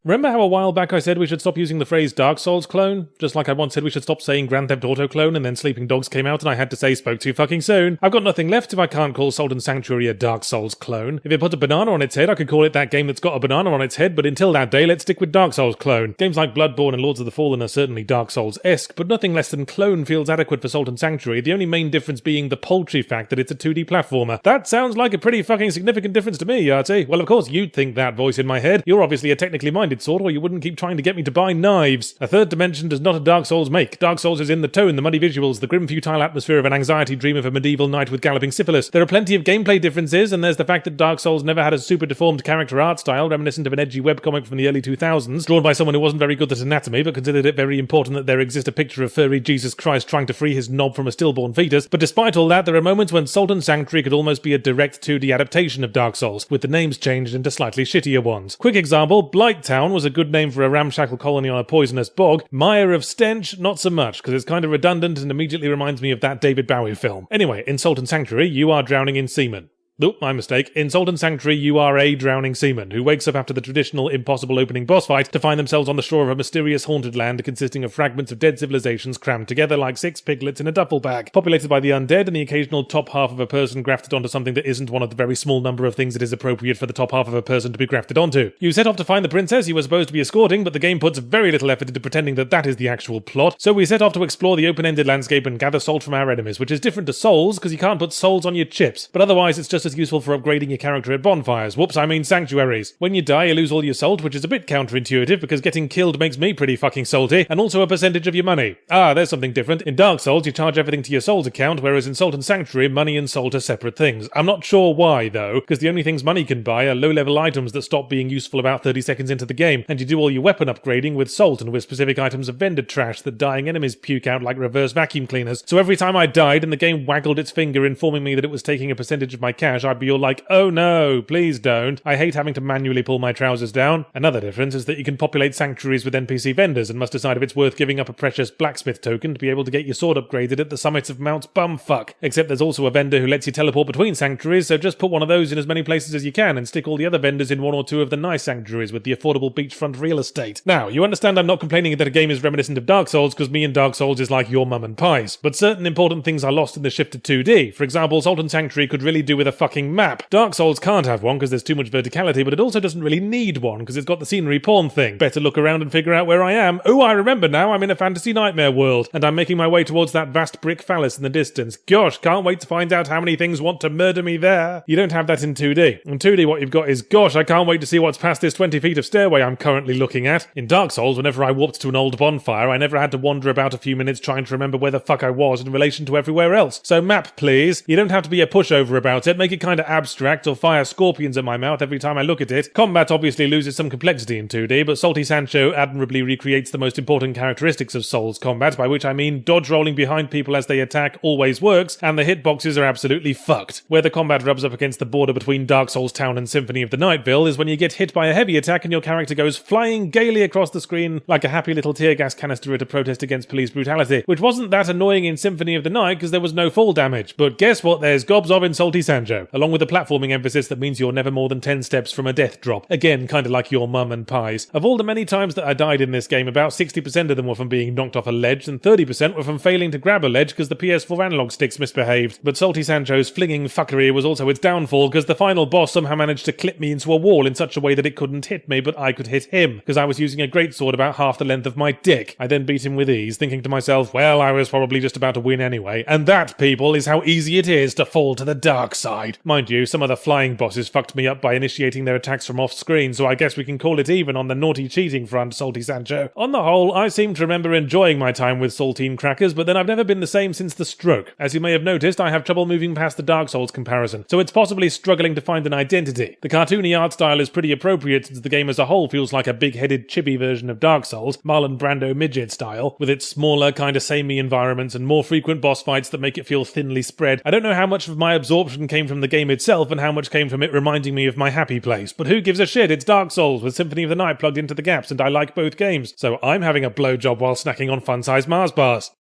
Remember how a while back I said we should stop using the phrase Dark Souls clone? Just like I once said we should stop saying Grand Theft Auto clone and then Sleeping Dogs came out and I had to say spoke too fucking soon. I've got nothing left if I can't call Salt and Sanctuary a Dark Souls clone. If it put a banana on its head, I could call it that game that's got a banana on its head, but until that day, let's stick with Dark Souls clone. Games like Bloodborne and Lords of the Fallen are certainly Dark Souls-esque, but nothing less than clone feels adequate for Salt and Sanctuary, the only main difference being the paltry fact that it's a 2D platformer. That sounds like a pretty fucking significant difference to me, Yahtzee. Well, of course you'd think that, voice in my head. You're obviously a technically minded sort, or you wouldn't keep trying to get me to buy knives. A third dimension does not a Dark Souls make. Dark Souls is in the tone, the muddy visuals, the grim futile atmosphere of an anxiety dream of a medieval knight with galloping syphilis. There are plenty of gameplay differences, and there's the fact that Dark Souls never had a super deformed character art style reminiscent of an edgy webcomic from the early 2000s, drawn by someone who wasn't very good at anatomy but considered it very important that there exist a picture of furry Jesus Christ trying to free his knob from a stillborn fetus. But despite all that, there are moments when Salt and Sanctuary could almost be a direct 2D adaptation of Dark Souls, with the names changed into slightly shittier ones. Quick example, Blight Town was a good name for a ramshackle colony on a poisonous bog. Mire of Stench, not so much, because it's kind of redundant and immediately reminds me of that David Bowie film. Anyway, in Salt and Sanctuary, you are drowning in semen. Oop, my mistake. In Salt and Sanctuary, you are a drowning seaman who wakes up after the traditional impossible opening boss fight to find themselves on the shore of a mysterious haunted land consisting of fragments of dead civilizations crammed together like 6 piglets in a duffel bag, populated by the undead and the occasional top half of a person grafted onto something that isn't one of the very small number of things it is appropriate for the top half of a person to be grafted onto. You set off to find the princess you were supposed to be escorting, but the game puts very little effort into pretending that that is the actual plot, so we set off to explore the open-ended landscape and gather salt from our enemies, which is different to souls because you can't put souls on your chips, but otherwise it's just as useful for upgrading your character at bonfires. Whoops, I mean sanctuaries. When you die, you lose all your salt, which is a bit counterintuitive because getting killed makes me pretty fucking salty, and also a percentage of your money. Ah, there's something different. In Dark Souls, you charge everything to your souls account, whereas in Salt and Sanctuary, money and salt are separate things. I'm not sure why, though, because the only things money can buy are low-level items that stop being useful about 30 seconds into the game, and you do all your weapon upgrading with salt and with specific items of vendor trash that dying enemies puke out like reverse vacuum cleaners. So every time I died and the game waggled its finger informing me that it was taking a percentage of my cash, I'd be all like, oh no, please don't. I hate having to manually pull my trousers down. Another difference is that you can populate sanctuaries with NPC vendors and must decide if it's worth giving up a precious blacksmith token to be able to get your sword upgraded at the summits of Mount Bumfuck. Except there's also a vendor who lets you teleport between sanctuaries, so just put one of those in as many places as you can and stick all the other vendors in 1 or 2 of the nice sanctuaries with the affordable beachfront real estate. Now, you understand I'm not complaining that a game is reminiscent of Dark Souls because me and Dark Souls is like your mum and pies, but certain important things are lost in the shift to 2D. For example, Salt and Sanctuary could really do with a fucking map. Dark Souls can't have one because there's too much verticality, but it also doesn't really need one because it's got the scenery porn thing. Better look around and figure out where I am. Oh, I remember now, I'm in a fantasy nightmare world, and I'm making my way towards that vast brick phallus in the distance. Gosh, can't wait to find out how many things want to murder me there. You don't have that in 2D. In 2D, what you've got is, gosh, I can't wait to see what's past this 20 feet of stairway I'm currently looking at. In Dark Souls, whenever I walked to an old bonfire, I never had to wander about a few minutes trying to remember where the fuck I was in relation to everywhere else. So map, please. You don't have to be a pushover about it. Make it kinda abstract or fire scorpions at my mouth every time I look at it. Combat obviously loses some complexity in 2D, but Salty Sancho admirably recreates the most important characteristics of Souls combat, by which I mean dodge rolling behind people as they attack always works, and the hitboxes are absolutely fucked. Where the combat rubs up against the border between Dark Souls Town and Symphony of the Nightville is when you get hit by a heavy attack and your character goes flying gaily across the screen like a happy little tear gas canister at a protest against police brutality, which wasn't that annoying in Symphony of the Night because there was no fall damage. But guess what there's gobs of in Salty Sancho, along with a platforming emphasis that means you're never more than 10 steps from a death drop. Again, kinda like your mum and pies. Of all the many times that I died in this game, about 60% of them were from being knocked off a ledge, and 30% were from failing to grab a ledge because the PS4 analog sticks misbehaved. But Salty Sancho's flinging fuckery was also its downfall because the final boss somehow managed to clip me into a wall in such a way that it couldn't hit me, but I could hit him, because I was using a greatsword about half the length of my dick. I then beat him with ease, thinking to myself, well, I was probably just about to win anyway. And that, people, is how easy it is to fall to the dark side. Mind you, some of the flying bosses fucked me up by initiating their attacks from off-screen, so I guess we can call it even on the naughty cheating front, Salty Sancho. On the whole, I seem to remember enjoying my time with saltine crackers, but then I've never been the same since the stroke. As you may have noticed, I have trouble moving past the Dark Souls comparison, so it's possibly struggling to find an identity. The cartoony art style is pretty appropriate since the game as a whole feels like a big-headed chibi version of Dark Souls, Marlon Brando midget style, with its smaller, kinda samey environments and more frequent boss fights that make it feel thinly spread. I don't know how much of my absorption came from the game itself and how much came from it reminding me of my happy place, but who gives a shit? It's Dark Souls with Symphony of the Night plugged into the gaps, and I like both games, so I'm having a blowjob while snacking on fun-sized Mars bars.